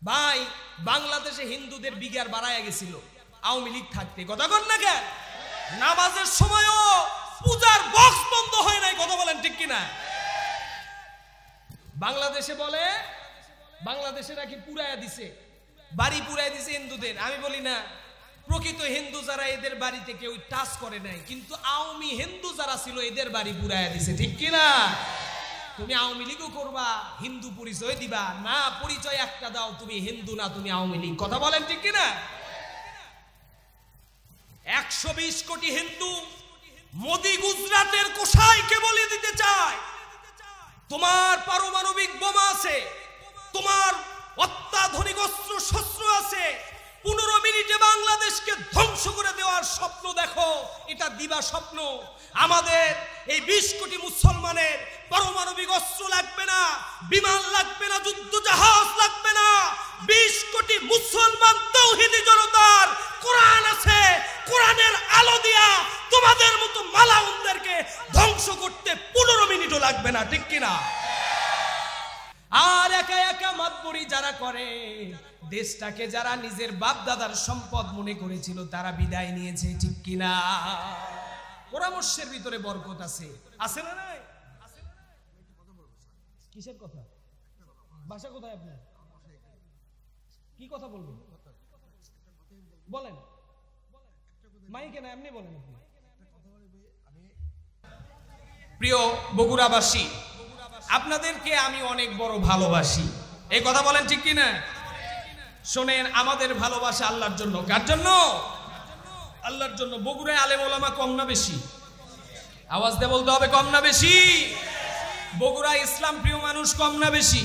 ভাই বাংলাদেশে হিন্দুদের বিগার বাড়ায় গেছিল আওয়ামী লীগ থাকতে। কথা বল না কেন? নামাজের সময়ও পূজার বক্স বন্ধ হয় নাই। কথা বলেন ঠিক কিনা? বাংলাদেশে বলে বাংলাদেশে নাকি পুরায়া দিছে, বাড়ি পুরায়া দিছে হিন্দুদের। আমি বলি না, প্রকৃত হিন্দু যারা এদের বাড়িতে কেউ টাচ করে নাই, কিন্তু আওয়ামী হিন্দু যারা ছিল এদের বাড়ি পুরায়া দিছে। ঠিক কিনা? তুমি আওয়ামী লীগও করবা, হিন্দু পরিচয় দিবা না, পরিচয় একটা দাও, তুমি হিন্দু না, তুমি আওয়ামী লীগ। কথা বলেন ঠিক কিনা? 120 কোটি হিন্দু মোদি গুজরাটের কোষাইকে বলে দিতে চায়, তোমার পারমাণবিক বোমা আছে, তোমার অত্যাধুনিক অস্ত্র শস্ত্র আছে, 15 মিনিটে বাংলাদেশকে ধ্বংস করে দেওয়ার স্বপ্ন দেখো, এটা দিবা স্বপ্ন। আমাদের এই 20 কোটি মুসলমানের পারমাণবিক অস্ত্র লাগবে না, বিমান লাগবে না, যুদ্ধ জাহাজ লাগবে না। 20 কোটি মুসলমান তাওহীদি জনতার কোরআন আছে, কোরআনের আলো দিয়া তোমাদের মতো মালাউনদেরকে ধ্বংস করতে 15 মিনিটও লাগবে না। ঠিক কিনা? আর একা একা মাতবরি যারা করে, দেশটাকে যারা নিজের বাপ দাদার সম্পদ মনে করেছিল, তারা বিদায় নিয়েছে। ঠিক কিনা? পরামর্শের ভিতরে বরকত আছে, আছে না নাই? কিসের কথা? ভাষা কোথায় আপনার? কি কথা বলবেন বলেন, মাইকে না, এমনি বলেন আপনি। প্রিয় বগুড়াবাসী, আপনাদেরকে আমি অনেক বড় ভালোবাসি, এই কথা বলেন ঠিক কিনা? শোনেন, আমাদের ভালোবাসা আল্লাহর জন্য। কার জন্য? আল্লাহর জন্য। বগুড়ায় আলেম ওলামা কম না বেশি? আওয়াজ দিয়ে বলতে হবে, কম না বেশি? বগুড়ায় ইসলাম প্রিয় মানুষ কম না বেশি?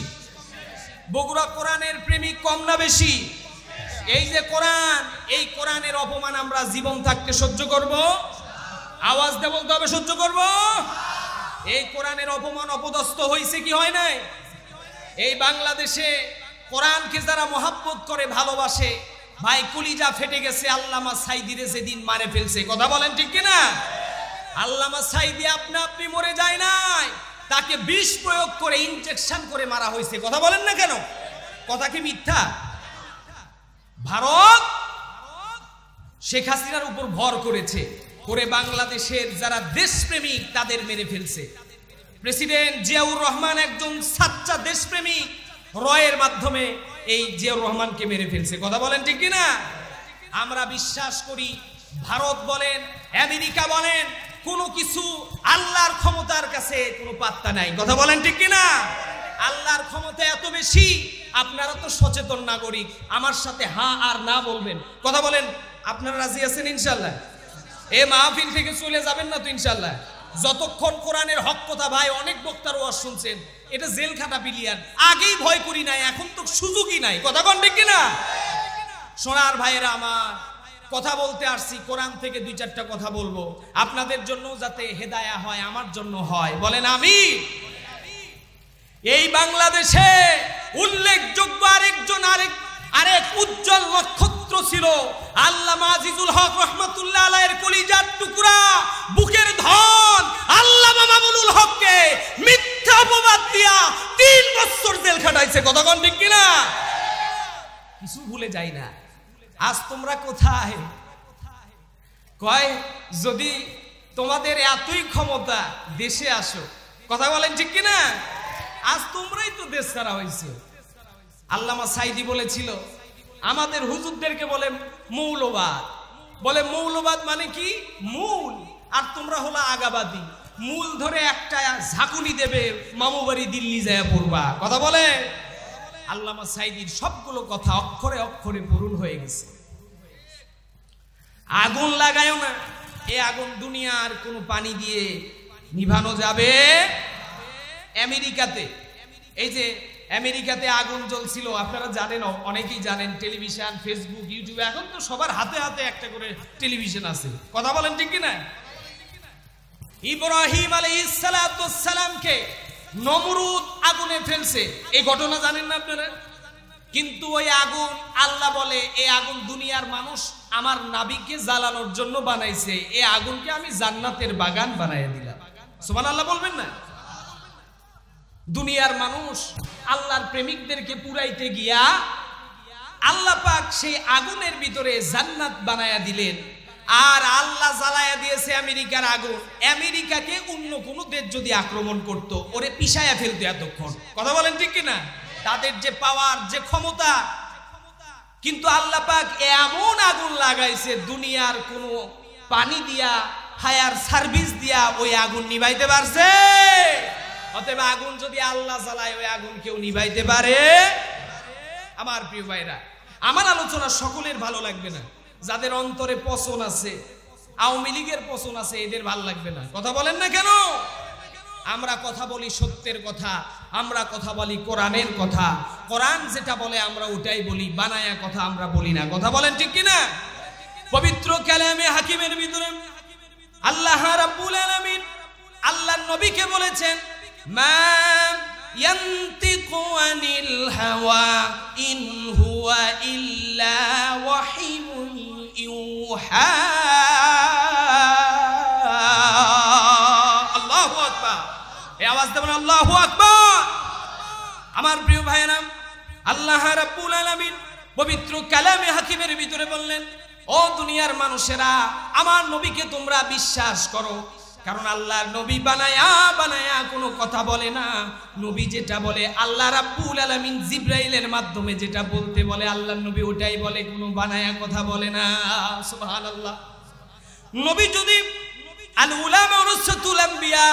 বগুড়া কোরআনের প্রেমিক কম না বেশি? এই যে কোরআন, এই কোরআনের অপমান আমরা জীবন থাকতে সহ্য করব? আওয়াজ দিয়ে বলতে হবে, সহ্য করব? এই কোরআনের অপমান অপদস্থ হয়েছে কি হয় নাই? এই বাংলাদেশে কোরআনকে যারা মহাব্বত করে, ভালোবাসে, ভাই কলিজা ফেটে গেছে। আল্লামা সাইদিরে সেদিন মারে ফেলছে। কথা বলেন ঠিক কিনা? আল্লামা সাইদি আপনি মরে যায় নাই, তাকে বিষ প্রয়োগ করে, ইনজেকশন করে মারা হয়েছে। কথা বলেন না কেন? কথা কি মিথ্যা? ভারত শেখ হাসিনার উপর ভর করেছে, করে বাংলাদেশের যারা দেশপ্রেমিক তাদের মেরে ফেলছে। প্রেসিডেন্ট জিয়াউর রহমান একজন সাচ্চা দেশপ্রেমিক, রয়ের মাধ্যমে এই জিয়াউর রহমানকে মেরে ফেলছে। কথা বলেন ঠিক কিনা? আমরা বিশ্বাস করি, ভারত বলেন, আমেরিকা বলেন, কোনো কিছু আল্লাহর ক্ষমতার কাছে কোনো পাত্তা নাই। কথা বলেন ঠিক কিনা? আল্লাহর ক্ষমতা এত বেশি। আপনারা তো সচেতন নাগরিক, আমার সাথে হ্যাঁ আর না বলবেন। কথা বলেন, আপনারা রাজি আছেন ইনশাল্লাহ? এ মাহফিল থেকে চলে যাবেন না তো ইনশাল্লাহ? যতক্ষণ কোরআনের হক কথা, ভাই অনেক বক্তার ওয়াজ শুনছেন, এটা জেল খাটা বিলিয়ান। আগেই ভয় করি নাই, এখন তো সুযোগই নাই। কথা বলেন ঠিক কিনা? সোনার ভাইয়েরা আমার, কথা বলতে আসছি, কোরআন থেকে 2-4টা কথা বলবো, আপনাদের জন্য যাতে হেদায়া হয়, আমার জন্য হয়। বলেন আমিন। এই বাংলাদেশে উল্লেখযোগ্য আরেক উজ্জ্বল নক্ষত্র ছিল আল্লামা আজিজুল হক রহমাতুল্লাহ আলাইহির কলিজার টুকরা, বুকের ধন আল্লামা মামুনুল হককে মিথ্যা অপবাদ দিয়া 3 বছর জেল খাটাইছে। কথা কোন ঠিক কিনা? কিছু ভুলে যাই না। আজ তোমরা কোথায়? কয় যদি তোমাদের এতই ক্ষমতা, দেশে আসো। কথা বলেন ঠিক কিনা? আজ তোমরাই তো দেশ ছাড়া হয়েছে। আল্লামা সাইদি বলেছিল, আমাদের হুজুরদেরকে বলে মৌলবাদ। বলে মৌলবাদ মানে কি? মূল। আর তোমরা হলো আগাবাদী। মূল ধরে একটা ঝাঁকুনি দেবে, মামু বাড়ি দিল্লি যায় পড়বা। কথা বলে আল্লামা সাইদির সবগুলো কথা অক্ষরে অক্ষরে পূরণ হয়ে গেছে। আগুন লাগায়ও না, এই আগুন দুনিয়ার কোনো পানি দিয়ে নিভানো যাবে? আমেরিকাতে, এই যে আমেরিকাতে আগুন জ্বলছিল, আপনারা জানেন, অনেকেই জানেন, টেলিভিশন, ফেসবুক, ইউটিউবে এখন তো সবার হাতে হাতে একটা করে টেলিভিশন আছে। কথা বলেন ঠিক কিনা? ইব্রাহিম আলাইহিস সালামকে নমরুদ আগুনে ফেলছে, এই ঘটনা জানেন না আপনারা? কিন্তু ওই আগুন, আল্লাহ বলে, এই আগুন দুনিয়ার মানুষ আমার নবীকে জ্বালানোর জন্য বানাইছে, এই আগুনকে আমি জান্নাতের বাগান বানাইয়া দিলাম। সুবহানাল্লাহ বলবেন না? দুনিয়ার মানুষ আল্লাহর প্রেমিকদেরকে পুরাইতে গিয়া আল্লাহ পাক সেই আগুনের ভিতরে জান্নাত বানায়া দিলেন, আর আল্লাহ জ্বালায়া দিয়েছে আমেরিকার আগুন। আমেরিকাকে অন্য কোন দেশ যদি আক্রমণ করত, ওরে পিছায়া ফেলতো এতক্ষণ। কথা বলেন ঠিক কিনা? তাদের যে পাওয়ার, যে ক্ষমতা, কিন্তু আল্লাহ পাক এমন আগুন লাগাইছে, দুনিয়ার কোনো পানি দিয়া, ফায়ার সার্ভিস দিয়া ওই আগুন নিভাইতে পারছে? অতএব আগুন যদি আল্লাহ জ্বালায়, ওই আগুন কেউ নিভাইতে পারে? আমার প্রিয় ভাইরা, আমার আলোচনা সকলের ভালো লাগবে না। যাদের অন্তরে পছন্দ আছে, আওয়ামী লীগের পছন্দ আছে, এদের ভালো লাগবে না। কথা বলেন না কেন? আমরা কথা বলি সত্যের কথা, আমরা কথা বলি কোরআনের কথা। কোরআন যেটা বলে আমরা ওটাই বলি, বানায়া কথা আমরা বলি না। কথা বলেন ঠিক কিনা? পবিত্র কালামে হাকিমের ভিতরে আল্লাহ রাব্বুল আলামিন আল্লাহর নবীকে বলেছেন, মা ইয়ান্তিকু আনিল হাওয়া ইন হুয়া ইল্লা ওয়াহিয়ুন ইউহা। আল্লাহু আকবার। এই আওয়াজ দেবেন আল্লাহু আকবার। আমার প্রিয় ভাইরা, আল্লাহ রাব্বুল আলামিন পবিত্র কালামে হাকিমের ভিতরে বললেন, ও দুনিয়ার মানুষেরা, আমার নবীকে তোমরা বিশ্বাস করো, কারণ আল্লাহর নবী বানায়া বানায়া কোনো কথা বলে না। নবী যেটা বলে, আল্লাহ রাব্বুল আলামিন জিবরাইলের মাধ্যমে যেটা বলতে বলে, আল্লাহর নবী ওটাই বলে, কোনো বানায়া কথা বলে না। সুবহানাল্লাহ। নবী যদি আল উলামা ওয়ারাসাতুল আম্বিয়া,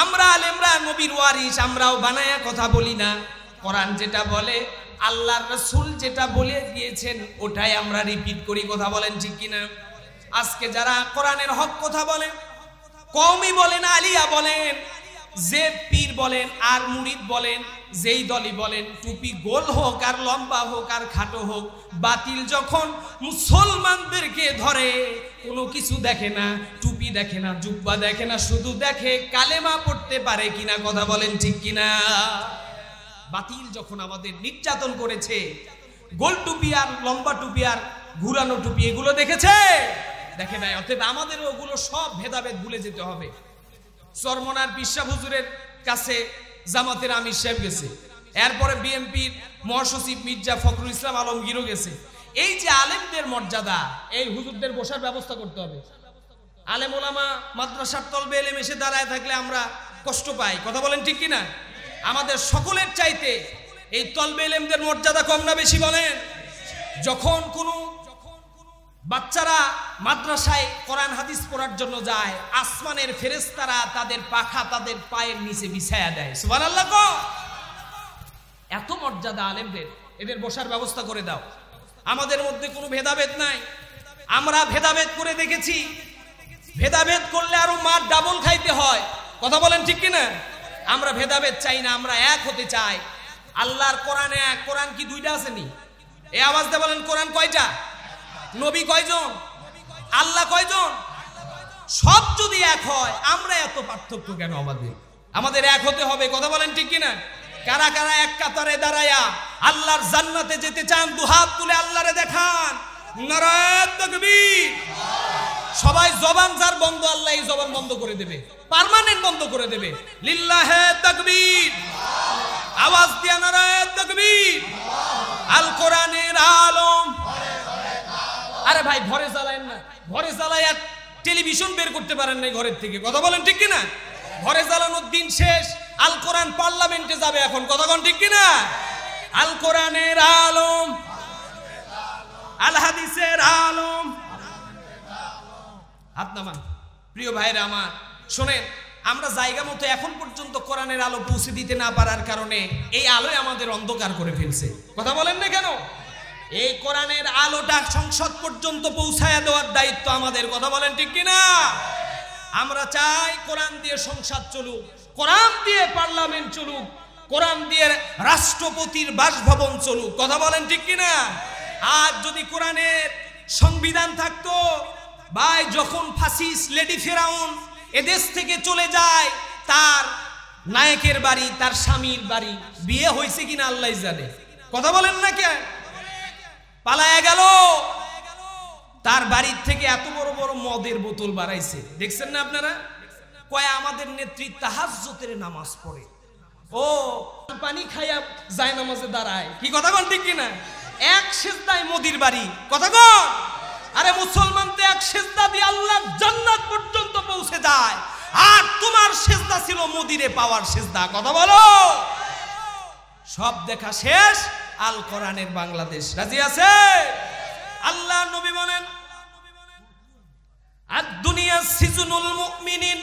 আমরা আলেমরা নবীর ওয়ারিস, আমরাও বানায়া কথা বলি না। কোরআন যেটা বলে, আল্লাহর রাসূল যেটা বলে দিয়েছেন, ওটাই আমরা রিপিট করি। কথা বলেন ঠিক কিনা? আজকে যারা কোরআনের হক কথা বলেন, কওমি বলেন, আলিয়া বলেন, যে পীর বলেন আর মুরিদ বলেন, যেই দলই বলেন, টুপি গোল হোক আর লম্বা হোক আর খাটো হোক, বাতিল যখন মুসলমানদেরকে ধরে, কোনো কিছু দেখে না, টুপি দেখে না, জুব্বা দেখে না, শুধু দেখে কালেমা পড়তে পারে কিনা। কথা বলেন ঠিক কিনা? বাতিল যখন আমাদের নির্যাতন করেছে, গোল টুপি আর লম্বা টুপি আর ঘুরানো টুপি এগুলো দেখেছে? দেখে নাই। অতএব আমাদের ওগুলো সব ভেদাভেদ ভুলে যেতে হবে। চরমনার পিশাব হুজুরের কাছে জামাতের আমির সাহেব গেছে, এরপরে বিএনপির মহাসচিব মির্জা ফখরুল ইসলাম আলমগীরও গেছে। এই যে আলেমদের মর্যাদা, এই হুজুরদের বসার ব্যবস্থা করতে হবে। আলেম ওলামা মাদ্রাসার তলবে এলেম এসে দাঁড়ায় থাকলে আমরা কষ্ট পাই। কথা বলেন ঠিক কিনা? আমাদের সকলের চাইতে এই তলবে এলেমদের মর্যাদা কম না বেশি বলেন? যখন কোনো বাচ্চারা মাদ্রাসায় কোরআন হাদিস পড়ার জন্য যায়, আসমানের ফেরেশতারা তাদের পাখা তাদের পায়ের নিচে বিছায়া দেয়। সুবহানাল্লাহ। এত মর্যাদা আলেমদের, এদের বসার ব্যবস্থা করে দাও। আমাদের মধ্যে কোনো ভেদাভেদ নাই। আমরা ভেদাভেদ করে দেখেছি, ভেদাভেদ করলে আরো মার ডাবল খাইতে হয়। কথা বলেন ঠিক কিনা? আমরা ভেদাভেদ চাই না, আমরা এক হতে চাই। আল্লাহর কোরআনে এক। কোরআন কি দুইটা আসেনি? এই আওয়াজ দিয়ে বলেন, কোরআন কয়টা? নবী কয়জন? আল্লাহ কয়জন? সব যদি এক হয়, আমরা এত পার্থক্য কেন? আমাদের এক হতে হবে। কথা বলেন ঠিক কিনা? কারা কারা এক কাতারে দাঁড়ায়া আল্লাহর জান্নাতে যেতে চান, দুহাত তুলে আল্লাহরে দেখান। নারায়ে তাকবীর। সবাই জবান যার বন্ধ, আল্লাহ এই জবান বন্ধ করে দেবে, পার্মানেন্ট বন্ধ করে দেবে। লিল্লাহে তাকবীর। আওয়াজ দিয়া নারায়ে তাকবীর। আল কোরআনের আলম। আরে ভাই, ঘরে জ্বালায়েন না। ঘরে জ্বালায় আর টেলিভিশন বের করতে পারেন না ঘরের থেকে। কথা বলেন ঠিক কিনা? ঘরে জ্বালানোর দিন শেষ। আল কোরআন পার্লামেন্টে যাবে এখন। কথা বলেন ঠিক কিনা? আল কোরআনের আলম, আল হাদিসের আলম। হাত নামান। প্রিয় ভাইরা আমার, শোনেন, আমরা জায়গা মতো এখন পর্যন্ত কোরআনের আলো পৌঁছে দিতে না পারার কারণে এই আলোয় আমাদের অন্ধকার করে ফেলছে। কথা বলেন না কেন? এই কোরআনের আলোটা সংসদ পর্যন্ত পৌঁছায়া দেওয়ার দায়িত্ব আমাদের। কথা বলেন ঠিক কিনা? আমরা চাই কোরআন দিয়ে সংসদ চলুক, কোরআন দিয়ে পার্লামেন্ট চলুক, কোরআন দিয়ে রাষ্ট্রপতির বাসভবন চলুক। কথা বলেন ঠিক কিনা? আজ যদি কোরআনের সংবিধান থাকতো, ভাই, যখন ফাসিস্ট লেডি ফেরাউন এদেশ থেকে চলে যায়, তার নায়কের বাড়ি, তার স্বামীর বাড়ি, বিয়ে হয়েছে কিনা আল্লাহ জানে। কথা বলেন না কে? পালায়া গেল। তার বাড়ির থেকে এত বড় বড় মদের বোতল বাড়াইছে, দেখছেন না আপনারা? কয় আমাদের নেত্রী তাহাজ্জুদের নামাজ পড়ে, ও পানি খাইয়া যায় নামাজে দাঁড়ায়। কি কথা বল ঠিক কিনা? এক সিজদায় মোদির বাড়ি। কথা কন, আরে মুসলমান তো এক সিজদা দিয়ে আল্লাহর জান্নাত পর্যন্ত পৌঁছে যায়, আর তোমার সিজদা ছিল মোদিরে পাওয়ার সিজদা। কথা বলো। সব দেখা শেষ, আল কোরআনের বাংলাদেশ। রাজি আছে? আল্লাহ নবী বলেন, আদ দুনিয়া সিজনুল মুমিনিন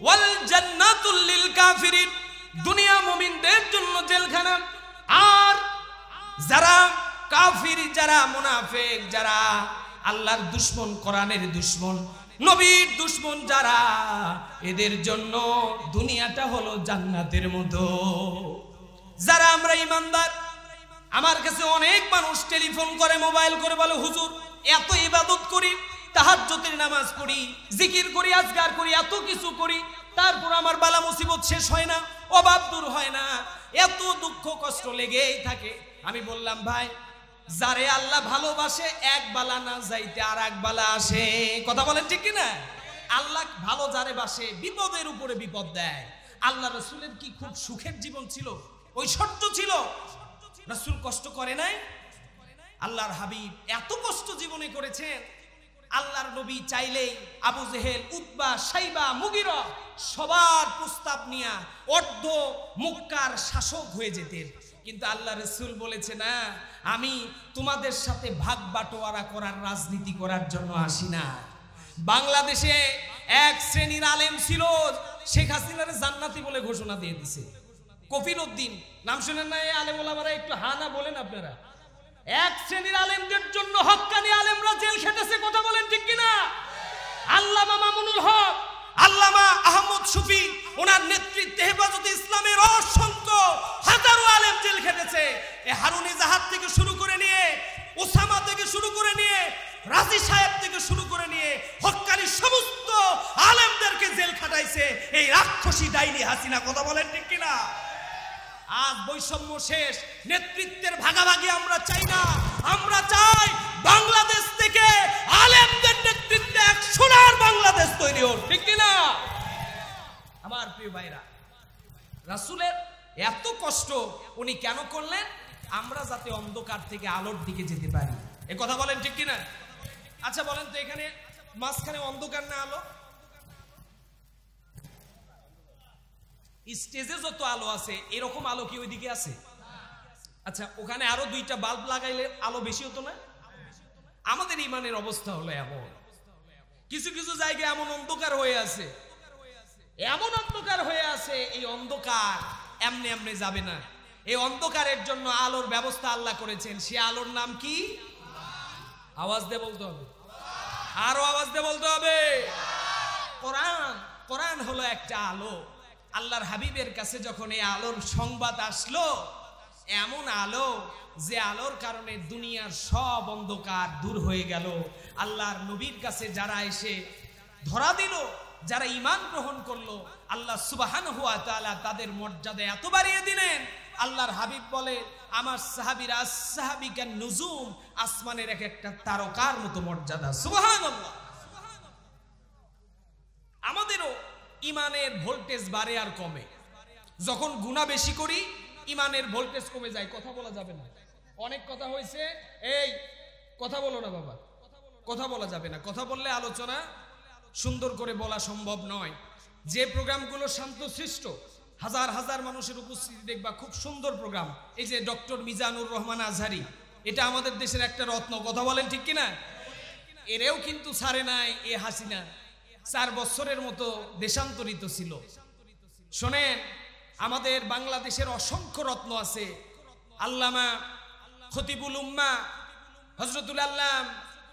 ওয়াল জান্নাতুল লিল কাফিরিন। দুনিয়া মুমিনদের জন্য জেলখানা, আর যারা কাফির, যারা মুনাফিক, যারা আল্লাহর দুশমন, কোরআনের দুশমন, নবীর দুশমন যারা, এদের জন্য দুনিয়াটা হলো জান্নাতের মতো। যারা আমরা ইমানদার, আমার কাছে অনেক মানুষ টেলিফোন করে, মোবাইল করে, বলে হুজুর এত ইবাদত করি, তাহাজ্জুদের নামাজ পড়ি, জিকির করি, আজকার করি, এত কিছু করি, তারপর আমার বালা মুসিবত শেষ হয় না, অভাব দূর হয় না, এত দুঃখ কষ্ট লেগেই থাকে। আমি বললাম ভাই, যারে আল্লাহ ভালোবাসে এক বালা না যাইতে আর এক বালা আসে। কথা বলেন ঠিক কিনা? আল্লাহ ভালো যারে বাসে বিপদের উপরে বিপদ দেয়। আল্লাহ রাসূলের কি খুব সুখের জীবন ছিল, ঐশ্বর্য ছিল? রাসূল কষ্ট করে নাই? আল্লাহর হাবিব এত কষ্ট জীবনে করেছেন, আল্লাহর নবী চাইলেই আবু জেহেল, উতবা, সাইবা, মুগিরা সবার প্রস্তাব নিয়ে অর্ধ মক্কার শাসক হয়ে যেতেন। কিন্তু আল্লাহ রাসূল বলেছে, না, আমি তোমাদের সাথে ভাগ বাটোয়ারা করার রাজনীতি করার জন্য আসি না। বাংলাদেশে এক শ্রেণীর আলেম ছিল, শেখ হাসিনার জান্নাতি বলে ঘোষণা দিয়ে দিছে। কফিল উদ্দিন নাম শুনেন না? এই আলেম ওলামারা একটু হানা বলেন আপনারা। এক শ্রেণীর আলেমদের জন্য হক্কানি আলেমরা জেল খেটেছে। কথা বলেন ঠিক কিনা? আল্লামা মামুনুল হক, আল্লামা আহমদ শফি, ওনার নেতৃত্বে হেফাজতে ইসলামের অসংখ্য হাজারো আলেম জেল খেটেছে। এ হারুনি জাহাদ থেকে শুরু করে নিয়ে, ওসামা থেকে শুরু করে নিয়ে, রাজি সাহেব থেকে শুরু করে নিয়ে হক্কানি সমস্ত আলেমদেরকে জেল খাটাইছে এই রাক্ষসী ডাইনি হাসিনা। কথা বলেন ঠিক কিনা? আজ বৈষম্য শেষ, নেতৃত্বের ভাগাভাগি আমরা চাই না। আমরা চাই বাংলাদেশ থেকে আলেমদের নেতৃত্বে এক সোনার বাংলাদেশ তৈরি হোক। ঠিক কিনা? আমার প্রিয় ভাইরা, রাসূলের এত কষ্ট উনি কেন করলেন? আমরা যাতে অন্ধকার থেকে আলোর দিকে যেতে পারি। এ কথা বলেন ঠিক কিনা? আচ্ছা বলেন তো, এখানে মাঝখানে অন্ধকার না আলো? স্টেজে যত আলো আছে এরকম আলো কি ওইদিকে আছে? আচ্ছা, ওখানে আরো দুইটা বাল্ব লাগাইলে আলো বেশি হতো না? আমাদের ইমানের অবস্থা হলো এমন, কিছু কিছু জায়গায় এমন অন্ধকার হয়ে আছে, এমন অন্ধকার হয়ে আছে, এই অন্ধকার এমনি এমনি যাবে না। এই অন্ধকারের জন্য আলোর ব্যবস্থা আল্লাহ করেছেন। সে আলোর নাম কি? আওয়াজ দিয়ে বলতে হবে, আরো আওয়াজ দিয়ে বলতে হবে। কোরআন। কোরআন হলো একটা আলো। আল্লাহর হাবিবের কাছে যখন এই আলোর সংবাদ আসলো, এমন আলো যে আলোর কারণে দুনিয়ার সব অন্ধকার দূর হয়ে গেল। আল্লাহর নবীর কাছে যারা এসে ধরা দিল, যারা ঈমান গ্রহণ করলো, আল্লাহ সুবহানাহু ওয়া তাআলা তাদের মর্যাদা এত বাড়িয়ে দিলেন। আল্লাহর হাবিব বলে, আমার সাহাবীরা সাহাবিকান নুজুম, আসমানের এক একটা তারকার মতো মর্যাদা। সুবহানাল্লাহ। আমাদেরও ইমানের ভোল্টেজ বাড়ে আর কমে। যখন গুনাহ বেশি করি ইমানের ভোল্টেজ কমে যায়। কথা বলা যাবে না, অনেক কথা হয়েছে। এই কথা বলো না বাবা, কথা বলা যাবে না। কথা বললে আলোচনা সুন্দর করে বলা সম্ভব নয়। যে প্রোগ্রামগুলো শান্তশিষ্ট, হাজার হাজার মানুষের উপস্থিতি দেখবা, খুব সুন্দর প্রোগ্রাম। এই যে ডক্টর মিজানুর রহমান আজহারি, এটা আমাদের দেশের একটা রত্ন। কথা বলেন ঠিক কিনা? এরেও কিন্তু ছাড়ে নাই এ হাসিনা। 4 বছরের মতো দেশান্তরিত ছিল। শোনেন, আমাদের বাংলাদেশের অসংখ্য রত্ন আছে। আল্লামা খতিবুল উম্মাহ হযরতুল আল্লাম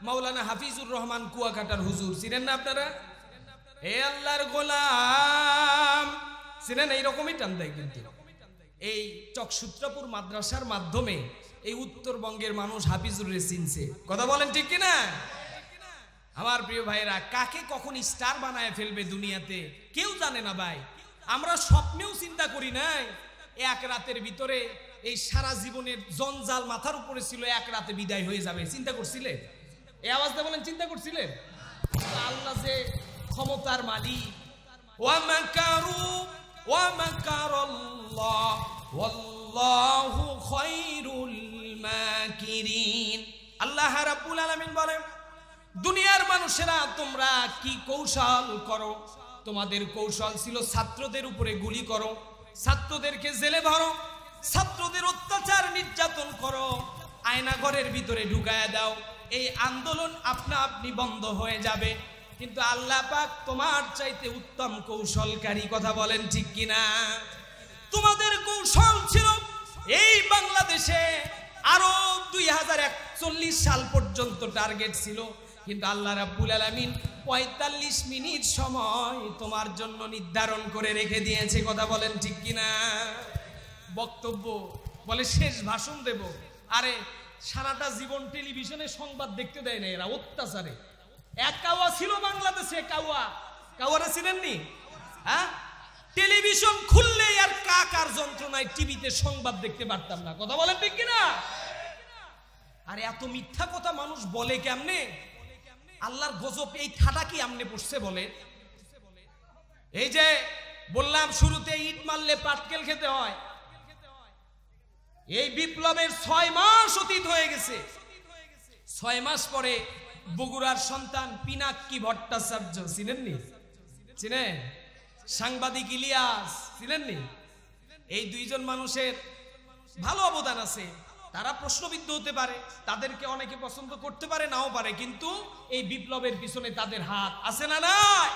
মাওলানা হাফিজুর রহমান কুয়াকাটার হুজুর, চিনেন না আপনারা? হে আল্লাহর গোলাম, চিনেন? এইরকমই টান দেয়। কিন্তু এই চকসূত্রপুর মাদ্রাসার মাধ্যমে এই উত্তরবঙ্গের মানুষ হাফিজুরে চিনছে। কথা বলেন ঠিক কিনা? আমার প্রিয় ভাইরা, কাকে কখন স্টার বানায় ফেলবে দুনিয়াতে কেউ জানে না ভাই। আমরা স্বপ্নেও চিন্তা করি নাই এক রাতের ভিতরে এই সারা জীবনের জঞ্জাল মাথার উপরে ছিল, এক রাতে বিদায় হয়ে যাবে। চিন্তা করছিলেন? এই আওয়াজটা বলেন, চিন্তা করছিলেন? আল্লাহ যে ক্ষমতার মালিক। ওয়া মাকারু ওয়া মাকারাল্লাহ ওয়াল্লাহু খায়রুল মাকিরিন। আল্লাহ রাব্বুল আলামিন বলেন, দুনিয়ার মানুষেরা তোমরা কি কৌশল করো? তোমাদের কৌশল ছিল ছাত্রদের উপরে গুলি করো, ছাত্রদেরকে জেলে ভরো, ছাত্রদের অত্যাচার নির্যাতন করো, আয়নাঘরের ভিতরে ঢুকায়া দাও, এই আন্দোলন আপনা আপনি বন্ধ হয়ে যাবে। কিন্তু আল্লাহ পাক তোমার চাইতে উত্তম কৌশলকারী, কথা বলেন ঠিক কিনা? তোমাদের কৌশল ছিল এই বাংলাদেশে আরো 2041 সাল পর্যন্ত টার্গেট ছিল, কিন্তু আল্লাহ রাব্বুল আলামিন 45 মিনিট সময় তোমার জন্য নির্ধারণ করে রেখে দিয়েছে, কথা বলেন ঠিক কিনা? বক্তব্য বলে শেষ ভাষণ দেব, আরে সারাটা জীবন টেলিভিশনে সংবাদ দেখতে দেয় না এরা, অত্যাচারে। এক কাওয়া ছিল বাংলাদেশে, কাওয়ারা ছিলেননি? হ্যাঁ, টেলিভিশন খুললেই আর কাকার যন্ত্রণায় টিভিতে সংবাদ দেখতে পারতাম না, কথা বলেন ঠিক কিনা? আরে এত মিথ্যা কথা মানুষ বলে কেমনে? আল্লাহর গজব এই ঠাডা কি আমনে পড়ছে বলে? এই যে বললাম শুরুতে ইট মারলে পাটকেল খেতে হয়, এই বিপ্লবের 6 মাস অতীত হয়ে গেছে। 6 মাস পরে বগুড়ার সন্তান পিনাক্কি ভট্টাচার্য, চিনেননি? চিনেন? সাংবাদিক ইলিয়াস, চিনেননি? এই দুইজন মানুষের ভালো অবদান আছে। তারা প্রশ্নবিদ্ধ হতে পারে, তাদেরকে অনেকে পছন্দ করতে পারে, নাও পারে, কিন্তু এই বিপ্লবের পিছনে তাদের হাত আছে না নাই?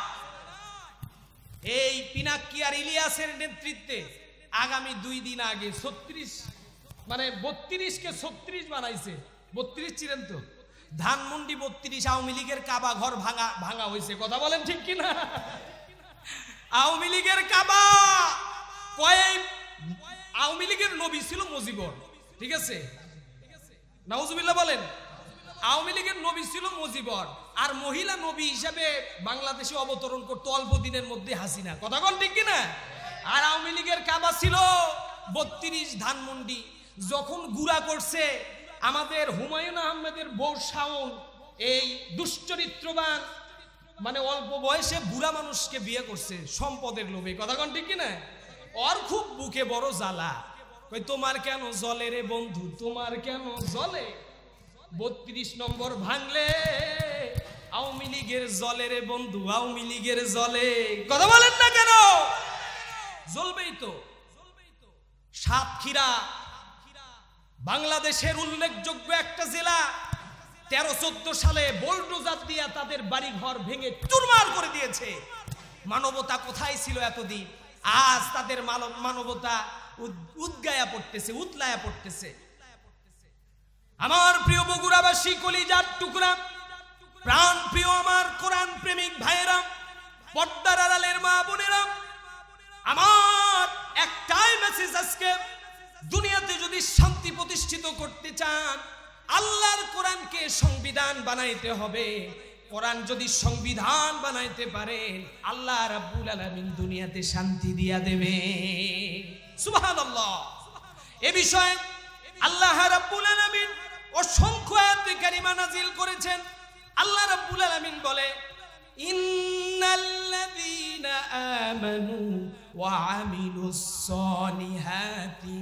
এই পিনাক্কি আর ইলিয়াসের নেতৃত্বে আগামী 2 দিন আগে 32কে 36 বানাইছে। 32 ছিলেন তো? ধানমন্ডি 32 আওয়ামী লীগের কাবা ঘর ভাঙা হয়েছে, কথা বলেন ঠিক কিনা? আওয়ামী লীগের কাবা, আওয়ামী লীগের নবী ছিল মুজিবর, ঠিক আছে? নাউজুবিল্লাহ বলেন। আওয়ামী লীগের নবী ছিল মুজিবর, আর মহিলা নবী হিসেবে বাংলাদেশে অবতরণ করতো অল্প দিনের মধ্যে হাসিনা, কথা বল ঠিক কিনা? আর আওয়ামী লীগের কাবা ছিল 32 ধানমন্ডি। যখন গুড়া করছে আমাদের হুমায়ুন আহমেদের বউ শাওন, এই দুশ্চরিত্রবান মানে অল্প বয়সে বুড়া মানুষকে বিয়ে করছে সম্পদের লোভে, কথা কন ঠিক কিনা? ওর খুব বুকে বড় জ্বালা, কই তোমার কেন জ্বলে রে বন্ধু, তোমার কেন জ্বলে? 32 নম্বর ভাঙলে আওয়ামী লীগের জ্বলে রে বন্ধু, আওয়ামী লীগের জ্বলে, কথা বলেন না কেন? জ্বলবেই তো। সাতক্ষীরা বাংলাদেশের উল্লেখযোগ্য একটা জেলা, 13-14 সালে বোলডোজার দিয়া তাদের বাড়ি ঘর ভেঙে চুরমার করে দিয়েছে। মানবতা কোথায় ছিল এতদিন? আজ তাদের মানবতা উদ্গায়া পড়তেছে, উতলায়া পড়তেছে। আমার প্রিয় বগুড়াবাসী, কলিজার টুকরা, প্রাণ প্রিয় আমার কোরআন প্রেমিক ভাইয়েরা, পর্দার আড়ালের মা বোনেরা, আমার একটাই মেসেজ আজকে, দুনিয়াতে যদি শান্তি প্রতিষ্ঠিত করতে চান, আল্লাহর কোরআনকে সংবিধান বানাইতে হবে। কোরআন যদি সংবিধান বানাইতে পারেন, আল্লাহ রাব্বুল আলামিন দুনিয়াতে শান্তি দিয়া দেবে। সুবহানাল্লাহ। এই বিষয়ে আল্লাহ রাব্বুল আলামিন অসংখ্য আয়াতে কারিমা নাজিল করেছেন। আল্লাহ রাব্বুল আলামিন বলে, ইন্নাল্লাযীনা আমানু ওয়া আমিলুস সলিহাতি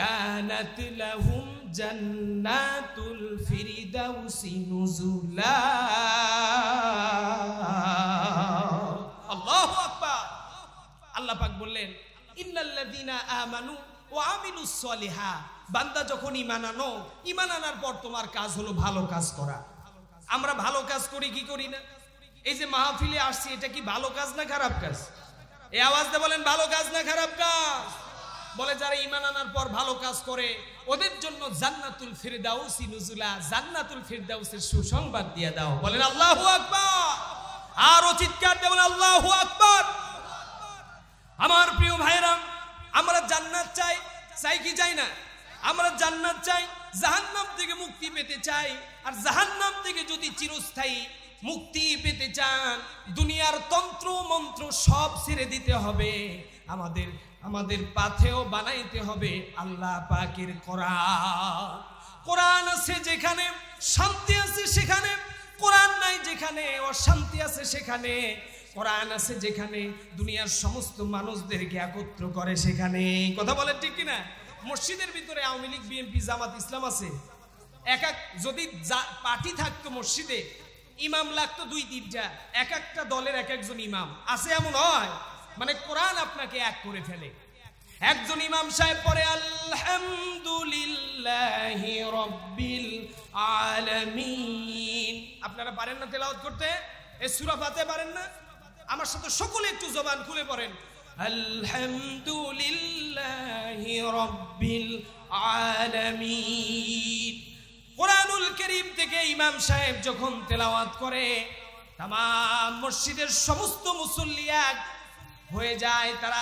কানাত লাহুম জান্নাতুল ফিরদাউসি নুজুলা। আল্লাহু আকবার। আল্লাহ পাক বললেন, ইন্নাল্লাযীনা আমানু ওয়া আমিলুস সলিহা, বান্দা যখন ঈমান আনো, ঈমান আনার পর তোমার কাজ হলো ভালো কাজ করা। আমরা ভালো কাজ করি কি করি না? এই যে মাহফিলে আসছি, এটা কি ভালো কাজ না খারাপ কাজ? এই আওয়াজ দিয়ে বলেন, ভালো কাজ না খারাপ কাজ? বলে যারা ঈমান আনার পর ভালো কাজ করে ওদের জন্য জান্নাতুল ফিরদাউসি নুজুলা, জান্নাতুল ফিরদাউসের সুসংবাদ দিয়ে দাও। বলেন আল্লাহু আকবার। আর চিৎকার দিয়ে বলেন আল্লাহু আকবার। আমার প্রিয় ভাইরা, আমরা জান্নাত চাই, চাই কি চাই না? আমরা জান্নাত চাই, জাহান্নাম থেকে মুক্তি পেতে চাই। আর জাহান্নাম থেকে যদি চিরস্থায়ী মুক্তি পেতে চান, দুনিয়ার তন্ত্র মন্ত্র সব ছেড়ে দিতে হবে। আমাদের পাথেও বানাইতে হবে আল্লাহ পাকের কোরআন। কোরআন আছে যেখানে শান্তি আছে সেখানে, কোরআন নাই যেখানে অশান্তি আছে সেখানে, কোরআন আছে যেখানে দুনিয়ার সমস্ত মানুষদেরকে একত্র করে সেখানে, কথা বলেন ঠিক কিনা? মসজিদের ভিতরে আওয়ামী লীগ, বিএনপি, জামাত, ইসলাম আছে। এক এক যদি পার্টি থাকতো মসজিদে, ইমাম লাগতো 2-3টা, এক একটা দলের এক একজন ইমাম আছে। এমন হয় মানে কোরআন আপনাকে এক করে ফেলে। একজন ইমাম সাহেব পড়ে আলহামদুলিল্লাহি রাব্বিল আলামিন। আপনারা পারেন না তেলাওয়াত করতে? এই সূরা ফাতিহা পারেন না? আমার সাথে সকলে একটু জবান খুলে পড়েন আলহামদুলিল্লাহি রাব্বিল আলামিন। কোরআনুল কারীম থেকে ইমাম সাহেব যখন তেলাওয়াত করে, তামাম মসজিদের সমস্ত মুসল্লি এক হয়ে যায়, তারা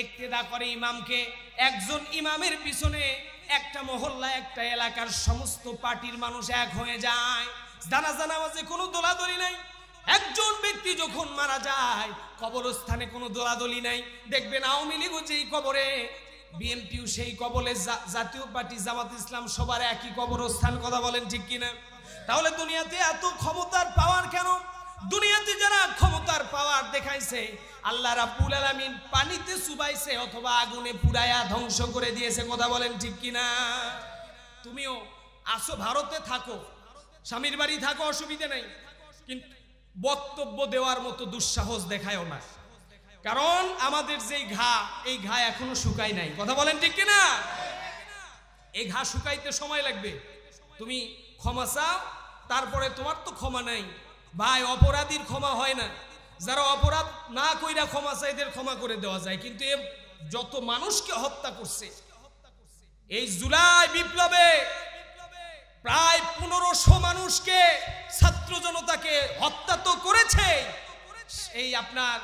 ইক্তেদা করে ইমামকে। একজন ইমামের পিছনে একটা মহল্লা, একটা এলাকার সমস্ত পার্টির মানুষ এক হয়ে যায়। জানাজা নামাজে কোনো দোলাদলি নাই। একজন ব্যক্তি যখন মারা যায়, কবরস্থানে কোনো দোলাদলি নাই। দেখবেন আওয়ামী লীগও যেই কবরে, বিএনপিও সেই কবরে, জাতীয় পার্টি, জামাত, ইসলাম সবার একই কবরস্থান। কথা বলেন ঠিক কিনা? তাহলে দুনিয়াতে এত ক্ষমতার পাওয়ার কেন? দুনিয়াতে যারা ক্ষমতার পাওয়ার দেখাইছে, আল্লাহ রাব্বুল আলামিন পানিতে চুবাইছে অথবা আগুনে পুড়ায়া ধ্বংস করে দিয়েছে। কথা বলেন ঠিক কিনা? তুমিও আসো, ভারতে থাকো, স্বামীর বাড়ি থাকো, অসুবিধা নাই, কিন্তু বক্তব্য দেওয়ার মতো দুঃসাহস দেখায়ও না। কারণ আমাদের যেই ঘা, এই ঘা এখনো শুকায় নাই। কথা বলেন ঠিক কিনা? এই ঘা শুকাইতে সময় লাগবে। তুমি ক্ষমা চাও, তারপরে তোমার তো ক্ষমা নাই। ভাই, অপরাধীর ক্ষমা হয় না। যারা অপরাধ না কইরা ক্ষমা চায়, এদের ক্ষমা করে দেওয়া যায়। কিন্তু যত মানুষকে হত্যা করছে, এই জুলাই বিপ্লবে প্রায় 1500 মানুষকে, ছাত্র জনতাকে হত্যা তো করেছে। এই আপনার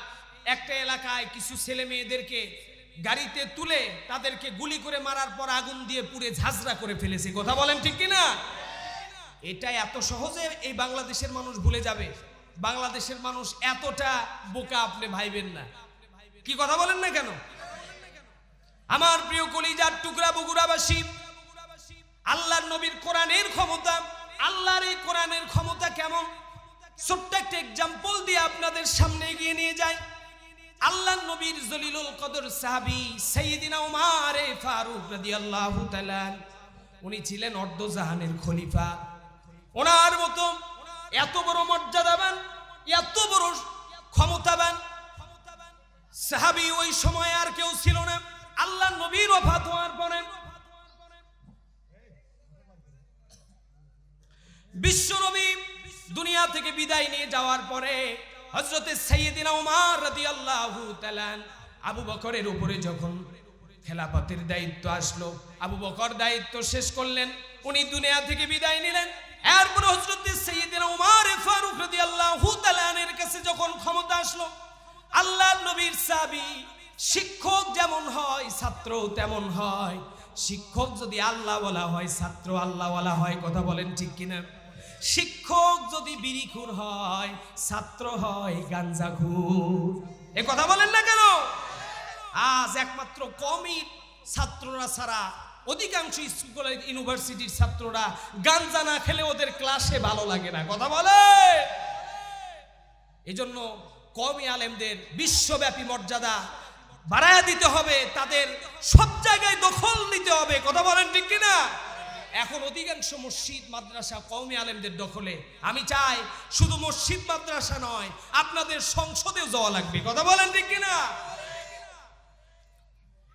একটা এলাকায় কিছু ছেলে মেয়েদেরকে গাড়িতে তুলে তাদেরকে গুলি করে মারার পর আগুন দিয়ে পুড়ে ঝাঁঝরা করে ফেলেছে। কথা বলেন ঠিক কিনা? এটা এত সহজে এই বাংলাদেশের মানুষ ভুলে যাবে? বাংলাদেশের মানুষ এতটা বোকা আপনি ভাইবেন না। কি কথা বলেন না কেন? আমার প্রিয় কলিজার টুকরা বগুড়াবাসী, আল্লাহর নবীর কোরআনের ক্ষমতা, আল্লাহর এই কোরআনের ক্ষমতা কেমন, ছোট্ট একটা এক্সাম্পল দিয়ে আপনাদের সামনে এগিয়ে নিয়ে যায়। আল্লাহর নবীর জলিলুল কদর সাহাবী সাইয়্যিদিনা ওমর ফারুক রাদিয়াল্লাহু তাআলা, উনি ছিলেন অর্ধজাহানের খলিফা। ওনার মতো এত বড় মর্যাদাবান, এত বড় ক্ষমতাবান সাহাবী ওই সময় আর কেউ ছিল না। আল্লাহর নবীর ওফাত হওয়ার পরে বিশ্বনবী দুনিয়া থেকে বিদায় নিয়ে যাওয়ার পরে হযরতে সাইয়্যিদিনা ওমর রাদিয়াল্লাহু তাআলা আবু বকরের উপরে যখন খেলাফতের দায়িত্ব আসলো, আবু বকর দায়িত্ব শেষ করলেন, উনি দুনিয়া থেকে বিদায় নিলেন। এরপর হযরতে সাইয়্যিদিনা ওমর ফারুক রাদিয়াল্লাহু তাআলা এর কাছে যখন ক্ষমতা আসলো, আল্লাহর নবীর সাহাবী, শিক্ষক যেমন হয় ছাত্র তেমন হয়। শিক্ষক যদি আল্লাহ ওয়ালা হয়, ছাত্র আল্লাহ ওয়ালা হয়। কথা বলেন ঠিক কিনা? শিক্ষক যদি বিড়িখুর হয়, ছাত্র হয় গাঞ্জাখুর। এ কথা বলেন না কেন? আজ একমাত্র কমই ছাত্ররা ছাড়া অধিকাংশ স্কুল ইউনিভার্সিটির ছাত্ররা গাঞ্জা না খেলে ওদের ক্লাসে ভালো লাগে না। কথা বলে। এজন্য কওমি আলেমদের বিশ্বব্যাপী মর্যাদা বাড়ায়া দিতে হবে, তাদের সব জায়গায় দখল নিতে হবে। কথা বলেন ঠিক কিনা? এখন অধিকাংশ মসজিদ মাদ্রাসা কওমি আলেমদের দখলে। আমি চাই শুধু মসজিদ মাদ্রাসা নয়, আপনাদের সংসদেও যাওয়া লাগবে। কথা বলেন ঠিক কিনা?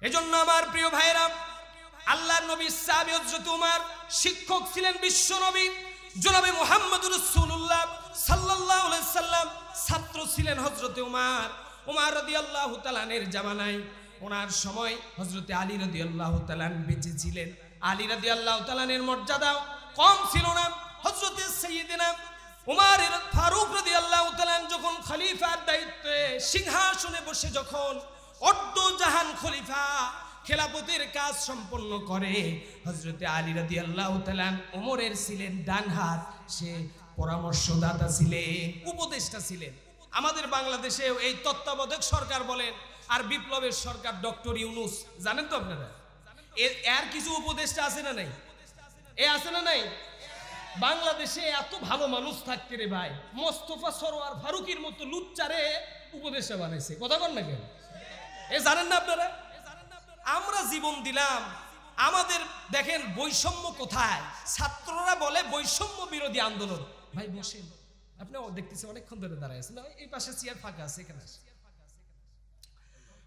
এজন্য আমার প্রিয় ভাইরা, আল্লাহর নবী সাহাবী হযরত ওমর শিক্ষক ছিলেন বিশ্ব নবী জনাবে মুহাম্মদুর রাসূলুল্লাহ সাল্লাল্লাহু আলাইহি সাল্লাম, ছাত্র ছিলেন হযরত ওমর। ওমর রাদিয়াল্লাহু তাআলা এর জামানায়, ওনার সময় হযরতে আলী রাদিয়াল্লাহু তাআলা বেঁচে ছিলেন। আলী রাদিয়াল্লাহু তাআলা এর মর্যাদা কম ছিল না। হযরতে সাইয়্যিদিনা ওমর ফারুক রাদিয়াল্লাহু তাআলা যখন খলিফার দায়িত্বে সিংহাসনে বসে যখন অর্ধজাহান খলিফা খেলাফতের কাজ সম্পন্ন করে, হযরতে আলী রাদিয়াল্লাহু তাআলা ওমরের ছিলেন ডান হাত। সে পরামর্শদাতা ছিলেন, উপদেষ্টা ছিলেন। আমাদের বাংলাদেশে এই তত্ত্বাবধায়ক সরকার বলেন আর বিপ্লবের সরকার ডক্টর ইউনূস, জানেন তো আপনারা? এর কিছু উপদেষ্টা আছে না নাই? আছে না নাই? বাংলাদেশে এত ভালো মানুষ থাকতে রে ভাই, মোস্তফা সরোয়ার ফারুকির মতো লুচ্চারে উপদেষ্টা বানাইছে। কথা বল না কেন? জানেন না আপনারা? আমরা জীবন দিলাম আমাদের দেখেন বৈষম্য কোথায়? ছাত্ররা বলে বৈষম্য বিরোধী আন্দোলন। ভাই বসেন, আপনি দেখতেছেন অনেকক্ষণ ধরে দাঁড়ায় আছেন, এই পাশে চেয়ার ফাঁকা আছে, এখানে আসেন।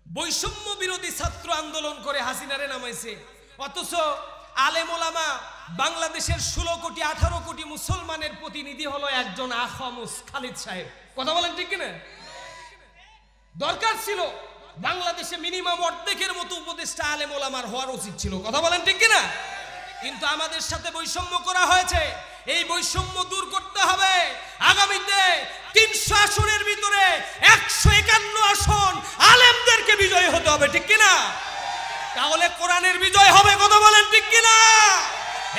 বৈষম্য বিরোধী ছাত্র আন্দোলন করে হাসিনারে নামাইছে, অথচ আলেম ওলামা বাংলাদেশের 16 কোটি 18 কোটি মুসলমানের প্রতিনিধি হলো একজন আহমদ খালিদ সাহেব। কথা বলেন ঠিক কিনা? দরকার ছিল বাংলাদেশে মিনিমাম অর্ধেকের মতো উপদেষ্টা আলেম ওলামার হওয়ার উচিত ছিল। কথা বলেন ঠিক কিনা? কিন্তু আমাদের সাথে বৈষম্য করা হয়েছে। এই বৈষম্য দূর করতে হবে। আগামীতে 300 আসনের ভিতরে 151 আসন আলেমদেরকে বিজয়ী হতে হবে, ঠিক কিনা? তাহলে কোরআনের বিজয় হবে। কথা বলেন ঠিক কিনা?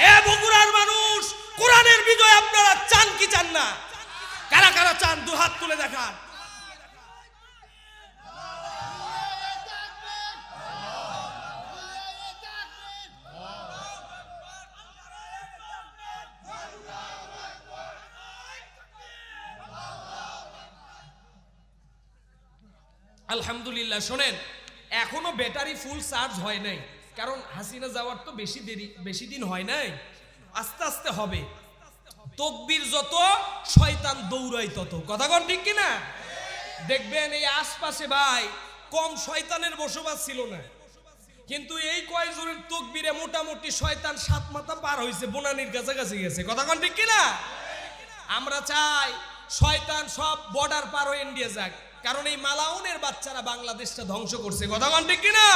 এ বগুড়ার মানুষ, কোরআনের বিজয় আপনারা চান কি চান না? কারা কারা চান দু হাত তুলে দেখান। আলহামদুলিল্লাহ। শোনেন, এখনো ব্যাটারি ফুল চার্জ হয় নাই, কারণ হাসিনা যাওয়ার তো বেশি দিন হয় নাই, আস্তে আস্তে হবে। তকবীর যত, শয়তান দৌড়াই তত। কথা কোন ঠিক কিনা? দেখবেন এই আশপাশে ভাই কম শয়তানের বসবাস ছিল না, কিন্তু এই কয়েকজনের তকবীরে মোটামুটি শয়তান 7 মাথা পার হয়েছে, বোনানির কাছাকাছি গেছে। কথা কোন ঠিক কিনা? আমরা চাই শয়তান সব বর্ডার পার হয়ে ইন্ডিয়া যাক, কারণ এই মালাউনের বাচ্চারা বাংলাদেশটা ধ্বংস করছে। কথা কোন ঠিক কিনা?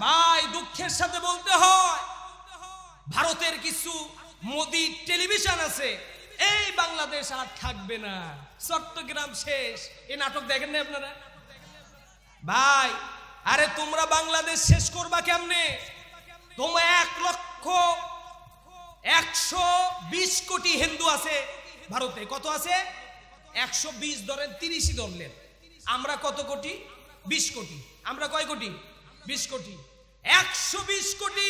ভাই দুঃখের সাথে বলতে হয়, ভারতের কিছু মোদি টেলিভিশন আছে, এই বাংলাদেশ আর থাকবে না, চট্টগ্রাম শেষ। এই নাটক দেখেন না আপনারা? ভাই আরে তোমরা বাংলাদেশ শেষ করবা কেমনে? তোমরা 1,120 কোটি হিন্দু আছে ভারতে। কত আছে? 120 ধরেন, 30ই ধরলেন। আমরা কত কোটি? 20 কোটি। আমরা কয় কোটি? 20 কোটি। 120 কোটি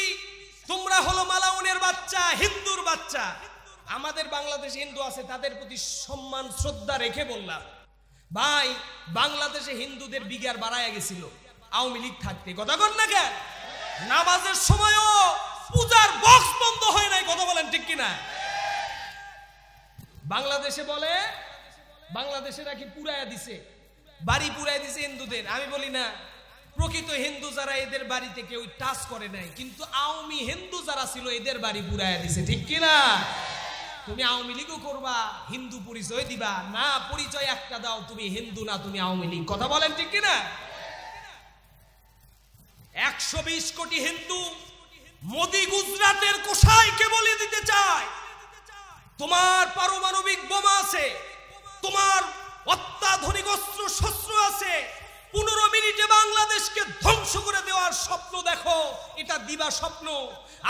তোমরা হলো মালাউনের বাচ্চা, হিন্দুর বাচ্চা। আমাদের বাংলাদেশে হিন্দু আছে, তাদের প্রতি সম্মান শ্রদ্ধা রেখে বললাম, ভাই বাংলাদেশে হিন্দুদের বিগার বাড়ায় গেছিল আওয়ামী লীগ থাকতে। কথা বল না কেন? নামাজের সময়ও পূজার বক্স বন্ধ হয় নাই। কথা বলেন ঠিক কিনা? বাংলাদেশে বলে বাংলাদেশে নাকি পুরায়া দিছে, বাড়ি পুরাই দিছে হিন্দুদের। আমি বলি না, প্রকৃত হিন্দু যারা এদের বাড়িতে কেউ টাচ করে নাই, কিন্তু আওয়ামী হিন্দু যারা ছিল এদের বাড়ি পুরায়া দিছে, ঠিক কিনা? তুমি আওয়ামী লীগও করবা, হিন্দু পরিচয় দিবা না, পরিচয় একটা দাও, তুমি হিন্দু না, তুমি আওয়ামী লীগ। কথা বলেন ঠিক কিনা? 120 কোটি হিন্দু মোদি গুজরাটের কোষাইকে বলে দিতে চায়, তোমার পারমাণবিক বোমা আছে, তোমার অত্যাধুনিক অস্ত্র শস্ত্র আছে, 15 মিনিটে বাংলাদেশকে ধ্বংস করে দেওয়ার স্বপ্ন দেখো, এটা দিবা স্বপ্ন।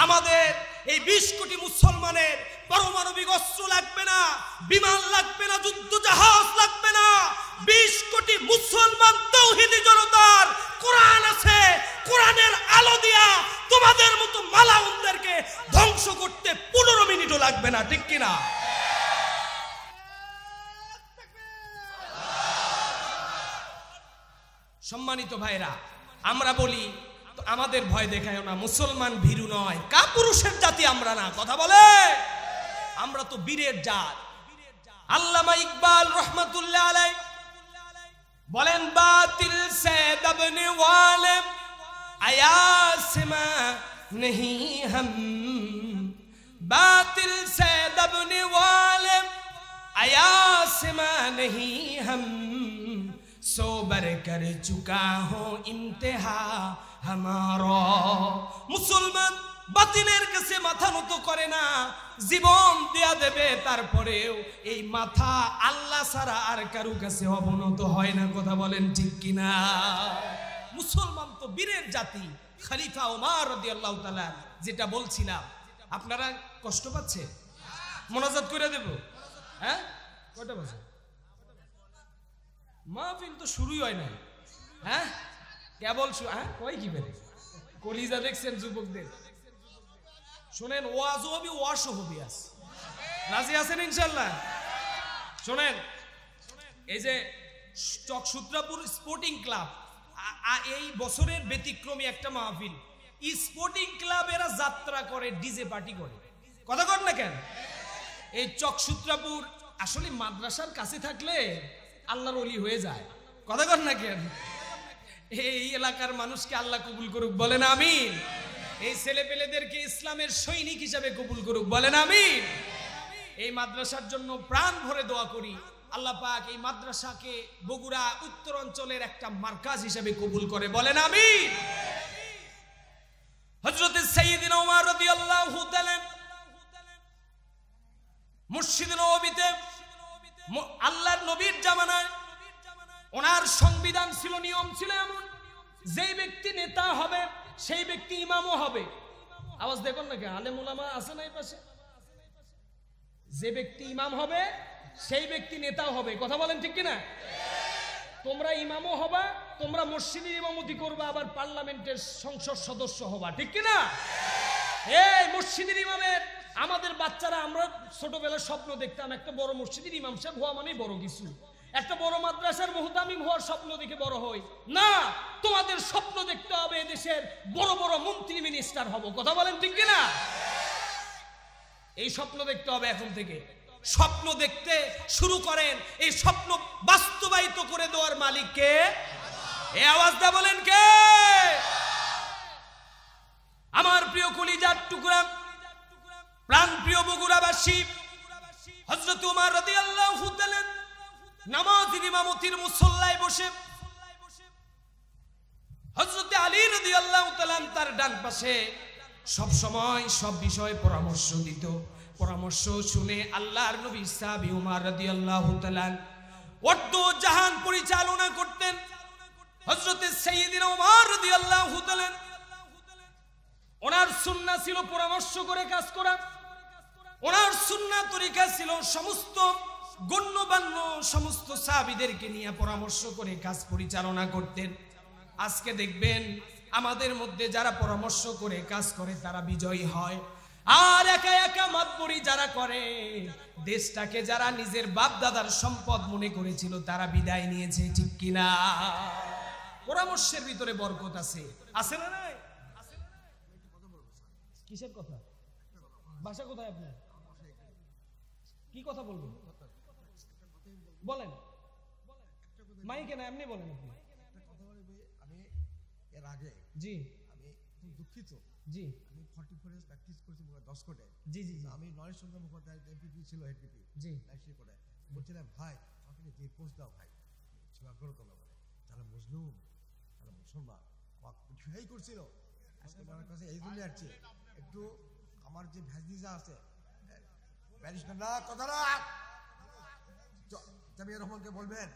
আমাদের এই 20 কোটি মুসলমানের পারমাণবিক অস্ত্র লাগবে না, বিমান লাগবে না, যুদ্ধ জাহাজ লাগবে না। 20 কোটি মুসলমান তাওহীদি জনতার কোরআন আছে, কোরআনের আলো দিয়া তোমাদের মতো মালাউনদেরকে ধ্বংস করতে 15 মিনিটও লাগবে না, ঠিক কিনা? সম্মানিত ভাইরা, আমরা বলি আমাদের ভয় দেখায় না, মুসলমান ভীরু নয়, কাপুরুষের জাতি আমরা না। কথা বলে, আমরা তো বীরের জাত। আল্লামা ইকবাল রহমাতুল্লাহ আলাইহি বলেন, বাতিল সে দবনে ওয়ালে আয়াসমা नहीं हम, बातिल से दबने वाले आयासमा नहीं हम, सोबर कर चुका हो इंतहा हमारा। মুসলমান বাতিলের কাছে মাথা নত করে না, জীবন দেয়া দেবে, তারপরেও এই মাথা আল্লাহ ছাড়া আর কারো কাছে অবনত হয় না। কথা বলেন ঠিক কিনা? মুসলমান তো বীরের জাতি। খলিফা ওমর রাদিয়াল্লাহু তাআলা যেটা বলছিলাম, আপনারা কষ্ট পাচ্ছে? মোনাজাত করে দেব? হ্যাঁ, কয়টা বাজে? মাহফিল তো শুরুই হয় না। হ্যাঁ, কেবল কয় কি বেরে কলিজা দেখছেন যুবকদের? শোনেন, ওয়াজও হবে, ওয়াশও হবে। রাজি আছেন ইনশাল্লাহ? শোনেন, এই যে চকসূত্রাপুর স্পোর্টিং ক্লাব এই বছরের ব্যতিক্রমী একটা মাহফিল, স্পোর্টিং ক্লাব এরা যাত্রা করে, ডিজে পার্টি করে, কথা কর না কেন? এই চকসূত্রাপুর আসলে মাদ্রাসার কাছে থাকলে আল্লাহর ওলি হয়ে যায়, কথা কর না কেন? এই এলাকার মানুষকে আল্লাহ কবুল করুক, বলেন আমিন। এই ছেলে পেলেদেরকে ইসলামের সৈনিক হিসাবে কবুল করুক, বলেন আমিন। এই মাদ্রাসার জন্য প্রাণ ভরে দোয়া করি, আল্লাহ পাক এই মাদ্রাসাকে বগুড়া উত্তর অঞ্চলের একটা মার্কাজ হিসেবে কবুল করে, বলেন আমিন। হযরত সাইয়্যিদিনা ওমর রাদিয়াল্লাহু তাআলা মসজিদ নববীতে আল্লাহর নবীর জামানায় ওনার সংবিধান ছিল, নিয়ম ছিল এমন, যেই ব্যক্তি নেতা হবে সেই ব্যক্তি ইমামও হবে। আওয়াজ দেখুন নাকি, আলেম উলামা আছে না এই পাশে? যে ব্যক্তি ইমাম হবে সেই ব্যক্তি নেতাও হবে, কথা বলেন ঠিক কিনা? তোমরা ইমামও হবা, তোমরা মসজিদের ইমামতি করবা, আবার পার্লামেন্টের সংসদ সদস্য হবা, ঠিক কিনা? এই মসজিদের ইমামের, আমাদের বাচ্চারা, আমরা ছোটবেলায় স্বপ্ন দেখতাম একটা বড় মসজিদের ইমাম সাহেব হওয়া মানেই বড় কিছু, একটা বড় মাদ্রাসার মুহতামিম হওয়ার স্বপ্ন দেখে বড় হই না। তোমাদের স্বপ্ন দেখতে হবে এদেশের বড় বড় মন্ত্রী মিনিস্টার হব, কথা বলেন ঠিক কিনা? এই স্বপ্ন দেখতে হবে এখন থেকে। স্বপ্ন দেখতে শুরু করেন, এই স্বপ্ন বাস্তবায়িত করে দেওয়ার মালিক কে? এই আওয়াজটা বলেন কে? আমার প্রিয় কলিজার টুকরা, প্রাণ প্রিয় বগুড়াবাসী, হযরত ওমর রাদিয়াল্লাহু তাআলা নামাজের ইমামতির মুসল্লায় বসে হযরত আলী রাদিয়াল্লাহু তাআলা তার ডান পাশে সব সময় সব বিষয়ে পরামর্শ দিত। পরামর্শ শুনে আল্লাহর নবী সাহাবী ওমর রাদিয়াল্লাহু তাআলা অর্ধ জাহান পরিচালনা করতেন। হযরত সাইয়্যিদিনা ওমর রাদিয়াল্লাহু তাআলা ওনার সুন্নাহ ছিল পরামর্শ করে কাজ করা। ওনার সুন্নাহ তরিকা ছিল সমস্ত গণ্যমান্য সমস্ত সাহাবীদেরকে নিয়ে পরামর্শ করে কাজ পরিচালনা করতেন। আজকে দেখবেন আমাদের মধ্যে যারা পরামর্শ করে কাজ করে তারা বিজয়ী হয়, আর একা একা মাতবরি যারা করে, দেশটাকে যারা নিজের বাপ দাদার সম্পদ মনে করেছিল তারা বিদায় নিয়েছে, ঠিক কিনা? পরামর্শের ভিতরে বরকত আছে, আছে না নাই? কিসের কথা? ভাষা কোথায় আপনার? কি কথা বলবেন? বলেন, মাইকে না, এমনি বলেন আপনি। আমি এর আগে জি আমি দুঃখিত, জি আমি 44 ইয়ার্স প্র্যাকটিস করেছি 10 কোটে। জি জি আমি নরেশ চন্দ্র মুখোপাধ্যায় এমপিপি ছিল, হেডপিপি জি রাজশাহী কোটে। বলছিলাম ভাই আমাকে যে পোস্ট দাও ভাই, সেবা করো তোমরা বলে, যারা মুসলিম যারা মুসলমান কিছুই করছিল। আজকে আমার কাছে এই জন্য আসছে একটু আমার যে ভ্যাজিজা আছে ব্যারিস্টার না, কথা না, জামিয়া রহমানকে বলবেন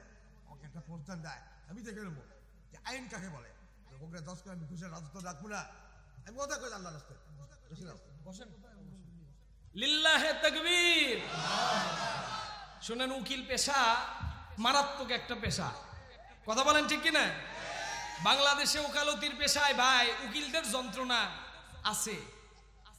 আমাকে একটা প্রস্তাব দেয়, আমি দেখে নেবো যে আইন কাকে বলে। ওকে 10 করে আমি ঘুষের রাজত্ব রাখবো না, আমি কথা কই আল্লাহ রাস্তায় বসেন। লিল্লাহে তাকবীর। শুনেন, উকিল পেশা মারাত্মক একটা পেশা, কথা বলেন ঠিক কিনা? বাংলাদেশে ওকালতির পেশায় ভাই উকিলদের যন্ত্রণা আছে।